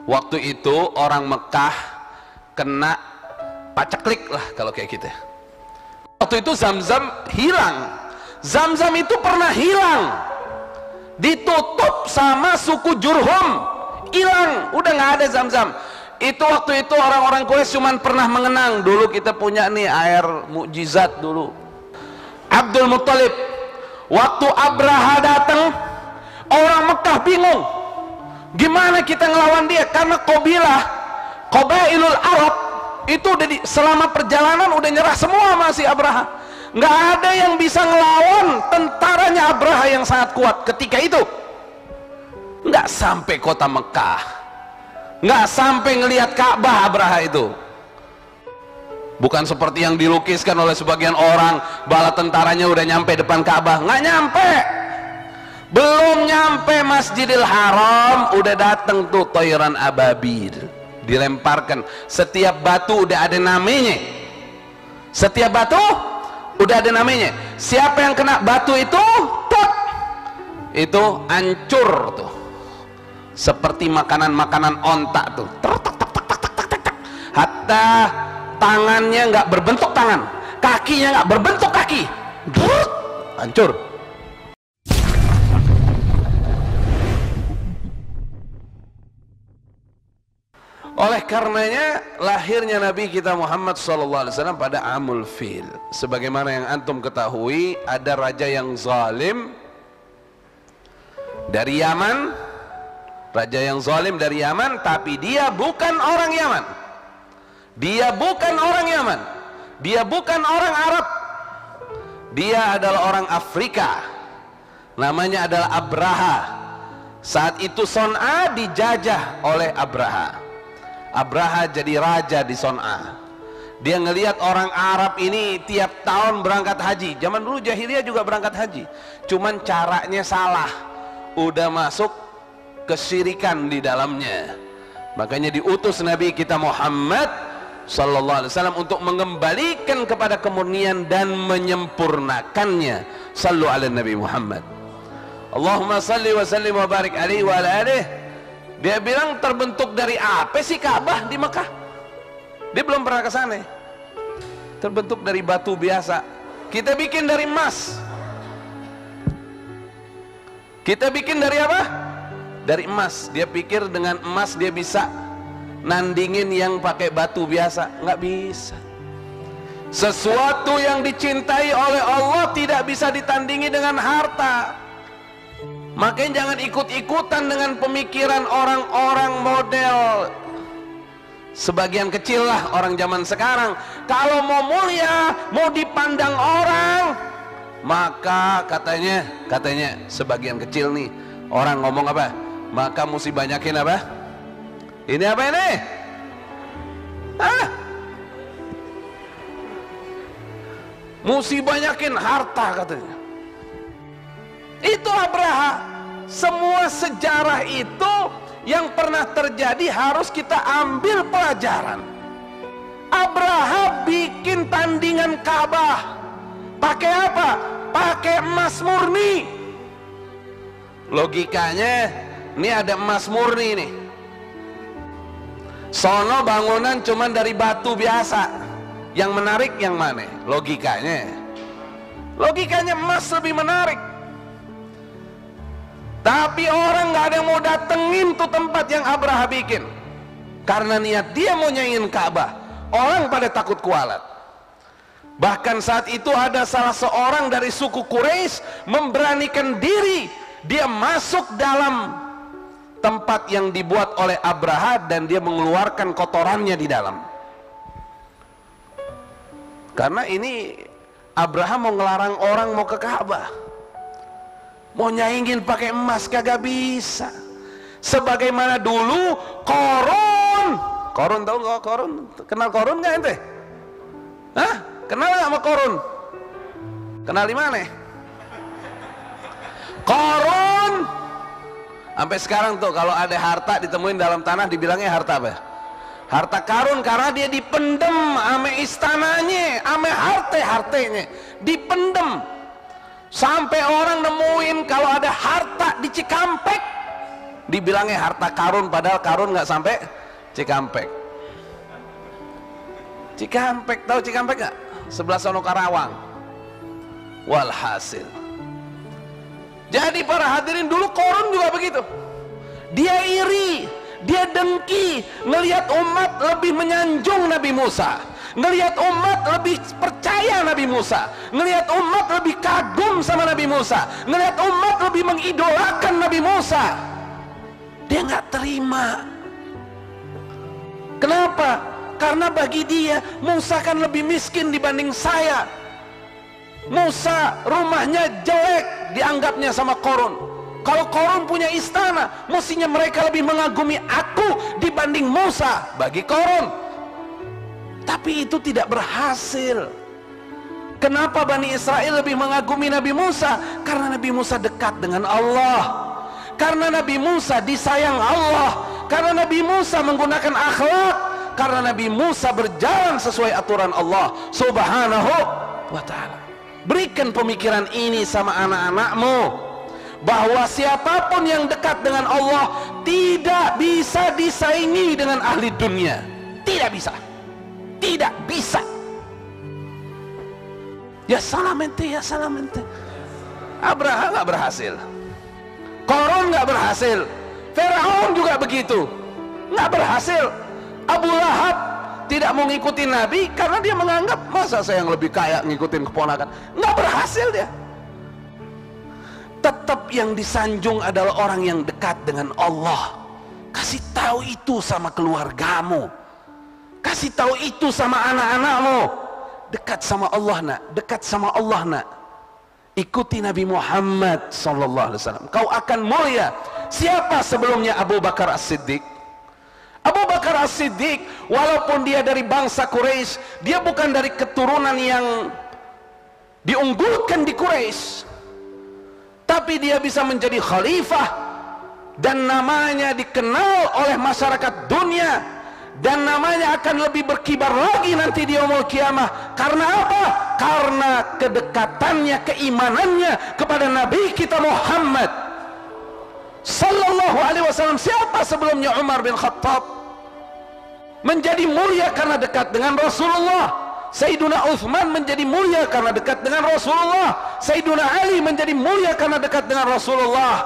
Waktu itu orang Mekah kena paceklik lah kalau kayak gitu. Waktu itu Zamzam hilang. Zamzam itu pernah hilang, ditutup sama suku Jurhum, hilang, udah nggak ada Zamzam. Itu waktu itu orang-orang Quraisy cuman pernah mengenang. Dulu kita punya nih air mukjizat dulu. Abdul Muttalib, waktu Abraha datang, orang Mekah bingung, gimana kita ngelawan dia? Karena Qabailul Arab itu udah selama perjalanan udah nyerah semua masih Abraha. Nggak ada yang bisa ngelawan tentaranya Abraha yang sangat kuat ketika itu. Nggak sampai kota Mekah, nggak sampai ngelihat Ka'bah Abraha itu. Bukan seperti yang dilukiskan oleh sebagian orang, bala tentaranya udah nyampe depan Ka'bah. Nggak nyampe, belum nyampe Masjidil Haram udah datang tuh toiran ababil, dilemparkan. Setiap batu udah ada namanya, setiap batu udah ada namanya. Siapa yang kena batu itu, tuk, itu hancur tuh, seperti makanan-makanan onta tuh, hatta tangannya nggak berbentuk tangan, kakinya nggak berbentuk kaki, hancur. Oleh karenanya lahirnya Nabi kita Muhammad SAW pada Amul Fil. Sebagaimana yang antum ketahui, ada raja yang zalim dari Yaman, raja yang zalim dari Yaman, tapi dia bukan orang Yaman, dia bukan orang Yaman, dia bukan orang Arab, dia adalah orang Afrika, namanya adalah Abraha. Saat itu Son'a dijajah oleh Abraha. Abraha jadi raja di Son'a. Dia ngelihat orang Arab ini tiap tahun berangkat haji. Zaman dulu jahiliyah juga berangkat haji, cuman caranya salah, udah masuk kesyirikan di dalamnya. Makanya diutus Nabi kita Muhammad sallallahu alaihi wasallam untuk mengembalikan kepada kemurnian dan menyempurnakannya. Sallu ala Nabi Muhammad. Allahumma salli wa sallim wa barik alaihi wa ala alihi. Dia bilang, terbentuk dari apa sih Ka'bah di Mekah? Dia belum pernah ke sana. Terbentuk dari batu biasa. Kita bikin dari emas. Kita bikin dari apa? Dari emas. Dia pikir dengan emas dia bisa nandingin yang pakai batu biasa. Nggak bisa. Sesuatu yang dicintai oleh Allah tidak bisa ditandingi dengan harta. Makanya jangan ikut-ikutan dengan pemikiran orang-orang model sebagian kecil lah orang zaman sekarang. Kalau mau mulia, mau dipandang orang, maka katanya sebagian kecil nih orang ngomong apa? Maka mesti banyakin apa? Ini apa ini? Mesti banyakin harta katanya. Itu Abraha. Semua sejarah itu yang pernah terjadi harus kita ambil pelajaran. Abraha bikin tandingan Ka'bah pakai apa? Pakai emas murni. Logikanya ini ada emas murni nih, sono bangunan cuman dari batu biasa. Yang menarik yang mana? Logikanya emas lebih menarik. Tapi orang nggak ada yang mau datengin tuh tempat yang Abraha bikin, karena niat dia mau nyaingin Ka'bah. Orang pada takut kualat. Bahkan saat itu ada salah seorang dari suku Quraisy memberanikan diri, dia masuk dalam tempat yang dibuat oleh Abraha dan dia mengeluarkan kotorannya di dalam. Karena ini Abraha mau ngelarang orang mau ke Ka'bah. Mau nyaingin pakai emas kagak bisa. Sebagaimana dulu Korun tahu nggak Korun? Kenal Korun nggak ente? Hah? Kenal nggak sama Korun? Kenal di mana? Korun. Sampai sekarang tuh kalau ada harta ditemuin dalam tanah dibilangnya harta apa? Harta karun, karena dia dipendem ame istananya, ame hartanya, dipendem. Sampai orang nemuin kalau ada harta di Cikampek, dibilangnya harta karun, padahal karun nggak sampai Cikampek. Cikampek, tahu Cikampek nggak? Sebelah sono Karawang. Walhasil, jadi para hadirin, dulu Korun juga begitu. Dia iri, dia dengki, ngelihat umat lebih menyanjung Nabi Musa, ngelihat umat lebih percaya Nabi Musa, ngelihat umat lebih kagum sama Nabi Musa, ngelihat umat lebih mengidolakan Nabi Musa. Dia nggak terima. Kenapa? Karena bagi dia Musa kan lebih miskin dibanding saya. Musa rumahnya jelek dianggapnya sama Korun. Kalau Korun punya istana, mestinya mereka lebih mengagumi aku dibanding Musa bagi Korun. Tapi itu tidak berhasil. Kenapa Bani Israel lebih mengagumi Nabi Musa? Karena Nabi Musa dekat dengan Allah, karena Nabi Musa disayang Allah, karena Nabi Musa menggunakan akhlak, karena Nabi Musa berjalan sesuai aturan Allah Subhanahu wa ta'ala. Berikan pemikiran ini sama anak-anakmu, bahwa siapapun yang dekat dengan Allah tidak bisa disaingi dengan ahli dunia. Tidak bisa, tidak bisa. Ya salam ente, ya salam ente. Abraham nggak berhasil, Korun nggak berhasil, Firaun juga begitu, nggak berhasil. Abu Lahab tidak mau ngikutin Nabi karena dia menganggap, masa saya yang lebih kaya ngikutin keponakan. Nggak berhasil dia. Tetap yang disanjung adalah orang yang dekat dengan Allah. Kasih tahu itu sama keluargamu, kasih tahu itu sama anak-anakmu. Dekat sama Allah nak, dekat sama Allah nak. Ikuti Nabi Muhammad SAW, kau akan mulia. Siapa sebelumnya Abu Bakar As-Siddiq? Abu Bakar As-Siddiq, walaupun dia dari bangsa Quraisy, dia bukan dari keturunan yang diunggulkan di Quraisy, tapi dia bisa menjadi khalifah dan namanya dikenal oleh masyarakat dunia, dan namanya akan lebih berkibar lagi nanti di yaumul kiamah. Karena apa? Karena kedekatannya, keimanannya kepada Nabi kita Muhammad Sallallahu Alaihi Wasallam. Siapa sebelumnya? Umar bin Khattab menjadi mulia karena dekat dengan Rasulullah. Sayyiduna Uthman menjadi mulia karena dekat dengan Rasulullah. Sayyiduna Ali menjadi mulia karena dekat dengan Rasulullah.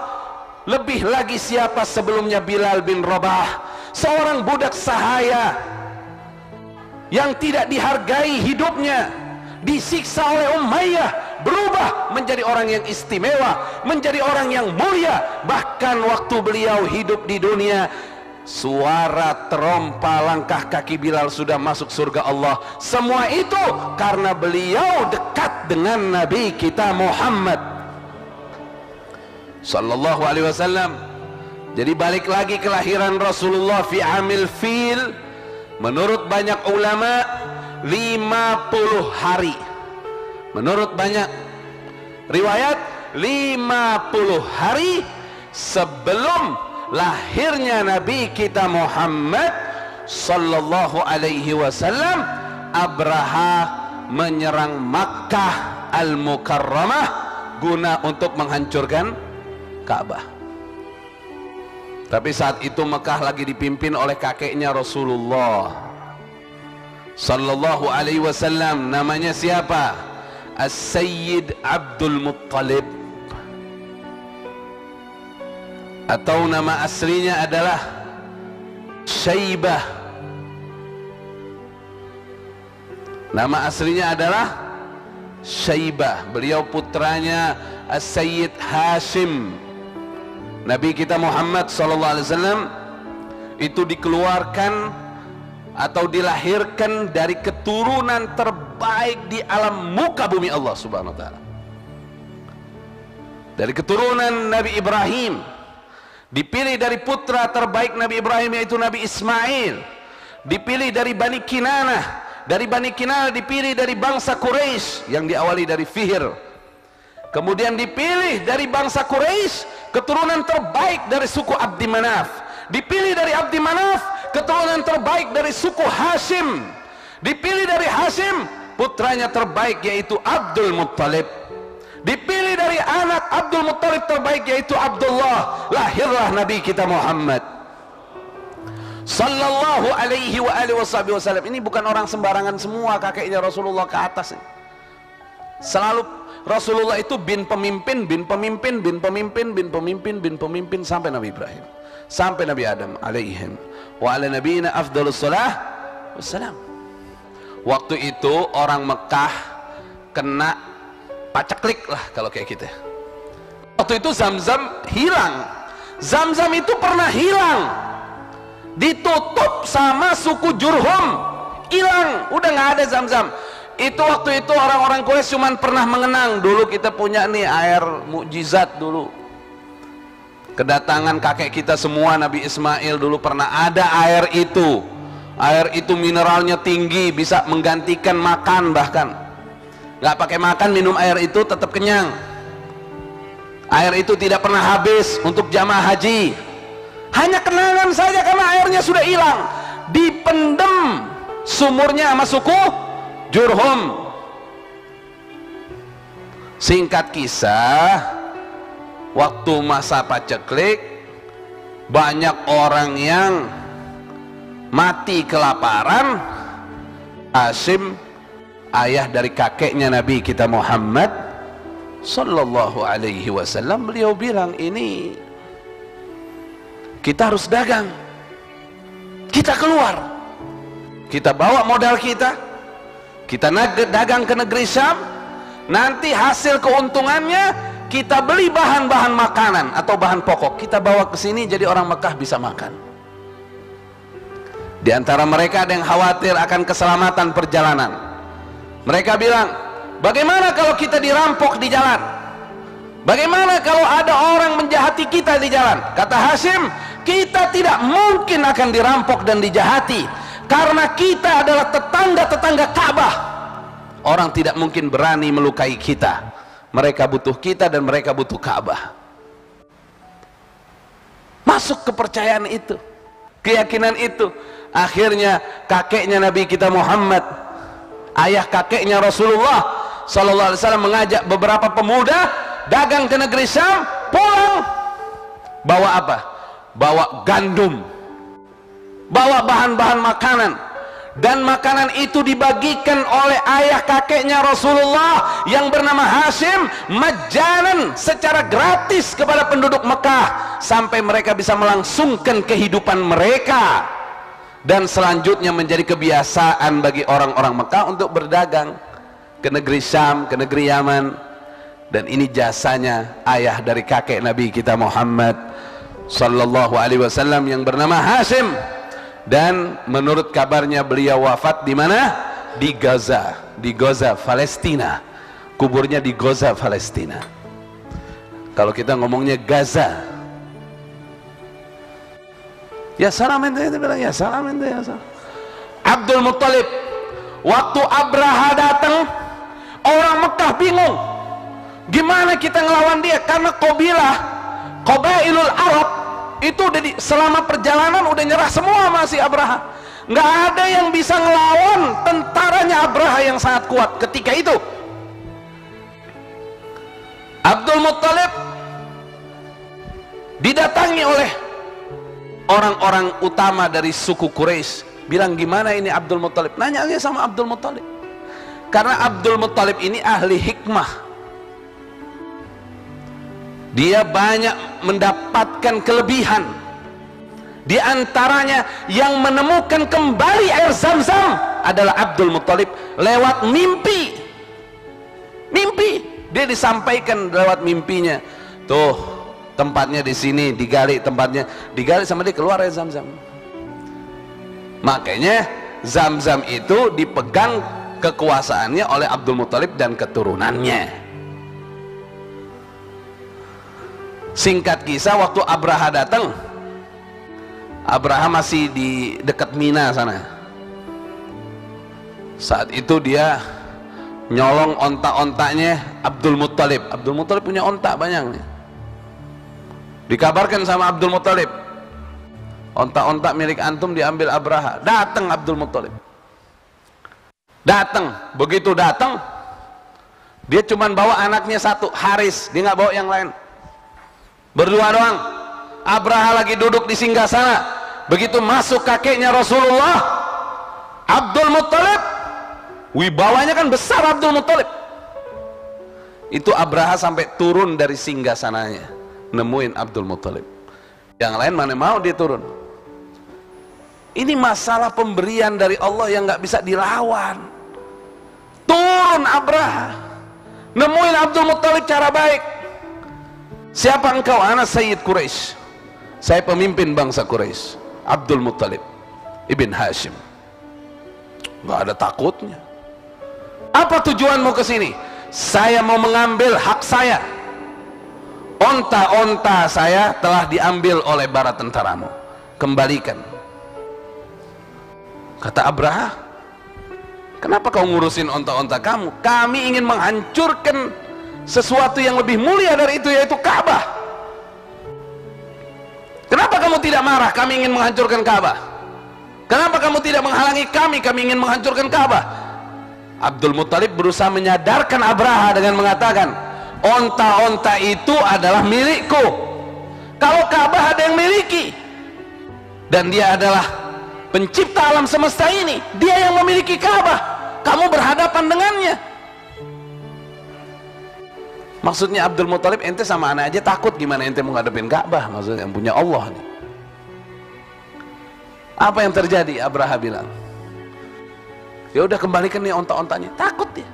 Lebih lagi siapa sebelumnya? Bilal bin Rabah, seorang budak sahaya yang tidak dihargai hidupnya, disiksa oleh Umayyah, berubah menjadi orang yang istimewa, menjadi orang yang mulia. Bahkan waktu beliau hidup di dunia, suara terompa langkah kaki Bilal sudah masuk surga Allah. Semua itu karena beliau dekat dengan Nabi kita Muhammad Sallallahu Alaihi Wasallam. Jadi balik lagi, kelahiran Rasulullah fi amil fil, menurut banyak ulama 50 hari. Menurut banyak riwayat 50 hari sebelum lahirnya Nabi kita Muhammad Sallallahu Alaihi Wasallam, Abraha menyerang Makkah Al-Mukarramah guna untuk menghancurkan Ka'bah. Tapi saat itu Mekah lagi dipimpin oleh kakeknya Rasulullah Sallallahu Alaihi Wasallam. Namanya siapa? As-Sayyid Abdul Muttalib, atau nama aslinya adalah Syaibah. Nama aslinya adalah Syaibah. Beliau putranya As-Sayyid Hashim. Nabi kita Muhammad SAW itu dikeluarkan atau dilahirkan dari keturunan terbaik di alam muka bumi Allah Subhanahu wa ta'ala. Dari keturunan Nabi Ibrahim, dipilih dari putra terbaik Nabi Ibrahim yaitu Nabi Ismail, dipilih dari Bani Kinanah. Dari Bani Kinanah dipilih dari bangsa Quraisy yang diawali dari Fihr. Kemudian dipilih dari bangsa Quraisy keturunan terbaik dari suku Abdi Manaf. Dipilih dari Abdi Manaf keturunan terbaik dari suku Hashim. Dipilih dari Hashim putranya terbaik yaitu Abdul Muttalib. Dipilih Dimulai dari anak Abdul Muttalib terbaik, yaitu Abdullah, lahirlah Nabi kita Muhammad sallallahu alaihi wa alihi wasallam. Ini bukan orang sembarangan semua kakeknya Rasulullah ke atas. Selalu Rasulullah itu bin pemimpin, bin pemimpin, bin pemimpin, bin pemimpin, bin pemimpin, sampai Nabi Ibrahim, sampai Nabi Adam alaihim wa ala nabiyina afdhalus salah wassalam. Waktu itu orang Mekah kena paceklik lah kalau kayak gitu. Waktu itu Zamzam hilang. Zamzam itu pernah hilang, ditutup sama suku Jurhum, hilang, udah nggak ada Zamzam. Itu waktu itu orang-orang Quraisy cuman pernah mengenang, dulu kita punya nih air mukjizat dulu. Kedatangan kakek kita semua Nabi Ismail dulu pernah ada air itu. Air itu mineralnya tinggi, bisa menggantikan makan, bahkan nggak pakai makan minum air itu tetap kenyang. Air itu tidak pernah habis untuk jamaah haji. Hanya kenangan saja karena airnya sudah hilang, dipendem sumurnya sama suku Jurhum. Singkat kisah, waktu masa paceklik banyak orang yang mati kelaparan. Hashim, ayah dari kakeknya Nabi kita Muhammad sallallahu alaihi wasallam, beliau bilang, ini kita harus dagang, kita keluar, kita bawa modal kita dagang ke negeri Syam, nanti hasil keuntungannya kita beli bahan-bahan makanan atau bahan pokok, kita bawa ke sini jadi orang Mekah bisa makan. Di antara mereka ada yang khawatir akan keselamatan perjalanan. Mereka bilang, bagaimana kalau kita dirampok di jalan? Bagaimana kalau ada orang menjahati kita di jalan? Kata Hashim, kita tidak mungkin akan dirampok dan dijahati, karena kita adalah tetangga-tetangga Ka'bah. Orang tidak mungkin berani melukai kita. Mereka butuh kita dan mereka butuh Ka'bah. Masuk kepercayaan itu, keyakinan itu. Akhirnya kakeknya Nabi kita Muhammad, ayah kakeknya Rasulullah sallallahu alaihi wasallam, mengajak beberapa pemuda dagang ke negeri Syam, pulang bawa apa? Bawa gandum, bawa bahan-bahan makanan, dan makanan itu dibagikan oleh ayah kakeknya Rasulullah yang bernama Hashim majanan, secara gratis kepada penduduk Mekah, sampai mereka bisa melangsungkan kehidupan mereka. Dan selanjutnya menjadi kebiasaan bagi orang-orang Mekah untuk berdagang ke negeri Syam, ke negeri Yaman. Dan ini jasanya ayah dari kakek Nabi kita Muhammad sallallahu alaihi wasallam yang bernama Hashim. Dan menurut kabarnya beliau wafat di mana? Di Gaza, di Gaza, Palestina. Kuburnya di Gaza, Palestina. Kalau kita ngomongnya Gaza, ya salam ente, dia bilang ya salam ente, ya salam. Abdul Muttalib, waktu Abraha datang, orang Mekah bingung, gimana kita ngelawan dia? Karena Qabailul Arab itu udah selama perjalanan udah nyerah semua masih Abraha. Nggak ada yang bisa ngelawan tentaranya Abraha yang sangat kuat ketika itu. Abdul Muttalib didatangi oleh orang-orang utama dari suku Quraisy, bilang gimana ini Abdul Muttalib? Nanya aja sama Abdul Muttalib, karena Abdul Muttalib ini ahli hikmah, dia banyak mendapatkan kelebihan. Di antaranya yang menemukan kembali air Zamzam adalah Abdul Muttalib lewat mimpi. Dia disampaikan lewat mimpinya, tuh tempatnya di sini, digali tempatnya, digali sama dia keluar air Zamzam. Makanya Zamzam itu dipegang kekuasaannya oleh Abdul Muttalib dan keturunannya. Singkat kisah, waktu Abraha datang, Abraha masih di dekat Mina sana. Saat itu dia nyolong onta-ontanya Abdul Muttalib. Abdul Muttalib punya onta banyak. Dikabarkan sama Abdul Muttalib, onta-onta milik antum diambil Abraha. Datang Abdul Muttalib, datang. Begitu datang, Dia cuman bawa anaknya satu, Haris, dia nggak bawa yang lain, berdua doang. Abraha lagi duduk di singgasana, begitu masuk kakeknya Rasulullah, Abdul Muttalib, wibawanya kan besar Abdul Muttalib. Itu Abraha sampai turun dari singgasananya nemuin Abdul Muttalib. Yang lain mana mau dia turun. Ini masalah pemberian dari Allah yang nggak bisa dilawan. Turun Abraha, nemuin Abdul Muttalib cara baik. Siapa engkau? Ana Sayyid Quraisy, saya pemimpin bangsa Quraisy. Abdul Muttalib Ibn Hashim. Nggak ada takutnya. Apa tujuanmu ke sini? Saya mau mengambil hak saya. Onta-onta saya telah diambil oleh bala tentaramu, kembalikan. Kata Abraha, kenapa kau ngurusin onta-onta kamu? Kami ingin menghancurkan sesuatu yang lebih mulia dari itu, yaitu Ka'bah. Kenapa kamu tidak marah? Kami ingin menghancurkan Ka'bah. Kenapa kamu tidak menghalangi kami? Kami ingin menghancurkan Ka'bah. Abdul Muttalib berusaha menyadarkan Abraha dengan mengatakan, onta-onta itu adalah milikku. Kalau Ka'bah ada yang miliki, dan dia adalah pencipta alam semesta ini, dia yang memiliki Ka'bah, kamu berhadapan dengannya. Maksudnya Abdul Muttalib, ente sama anak aja takut, gimana ente mau ngadepin Ka'bah? Maksudnya yang punya Allah nih. Apa yang terjadi? Abraha bilang, ya udah kembalikan nih onta-ontanya. Takut dia.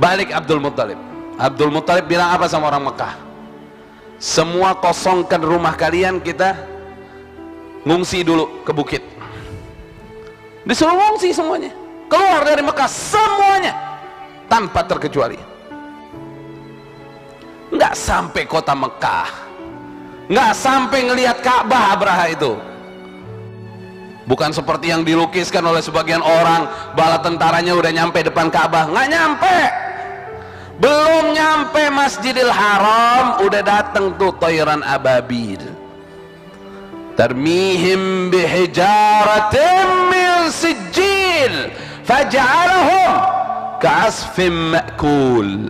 Balik Abdul Muttalib. Abdul Muttalib bilang apa sama orang Mekah? Semua kosongkan rumah kalian, kita ngungsi dulu ke bukit. Disuruh ngungsi semuanya, keluar dari Mekah semuanya tanpa terkecuali. Nggak sampai kota Mekah, nggak sampai ngelihat Ka'bah Abraha itu. Bukan seperti yang dilukiskan oleh sebagian orang, bala tentaranya udah nyampe depan Ka'bah. Nggak nyampe, belum nyampe Masjidil Haram udah datang tuh toiran ababil, tarmihim bihijaratin min sijil faj'alahum ka'asfim ma'kul.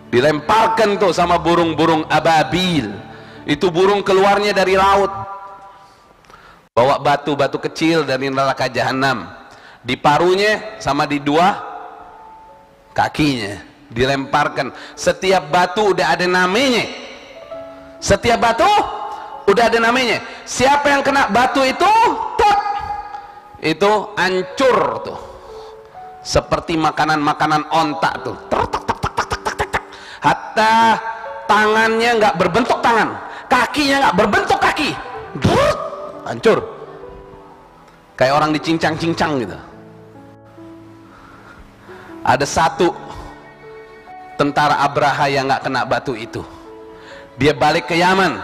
Dilemparkan tuh sama burung-burung ababil. Itu burung keluarnya dari laut, bawa batu-batu kecil dari neraka jahanam, di parunya sama di dua kakinya dilemparkan. Setiap batu udah ada namanya, setiap batu udah ada namanya. Siapa yang kena batu itu, tuk, itu hancur tuh, seperti makanan-makanan onta tuh, hatta tangannya nggak berbentuk tangan, kakinya nggak berbentuk kaki, hancur, kayak orang dicincang-cincang gitu. Ada satu tentara Abraha yang nggak kena batu itu, dia balik ke Yaman.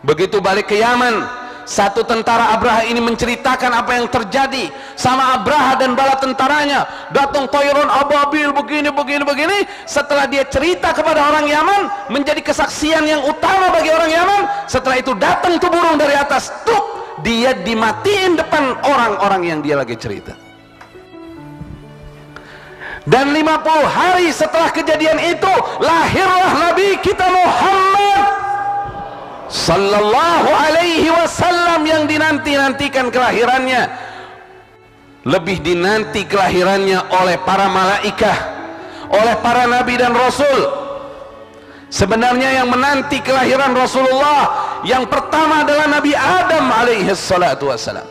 Begitu balik ke Yaman, satu tentara Abraha ini menceritakan apa yang terjadi sama Abraha dan bala tentaranya. Datang toiron ababil begini begini begini. Setelah dia cerita kepada orang Yaman, menjadi kesaksian yang utama bagi orang Yaman. Setelah itu datang tuh burung dari atas, tuk, dia dimatiin depan orang-orang yang dia lagi cerita. Dan 50 hari setelah kejadian itu, lahirlah Nabi kita Muhammad sallallahu alaihi wasallam, yang dinanti-nantikan kelahirannya. Lebih dinanti kelahirannya oleh para malaikah, oleh para nabi dan rasul. Sebenarnya yang menanti kelahiran Rasulullah yang pertama adalah Nabi Adam alaihi salatu wassalam.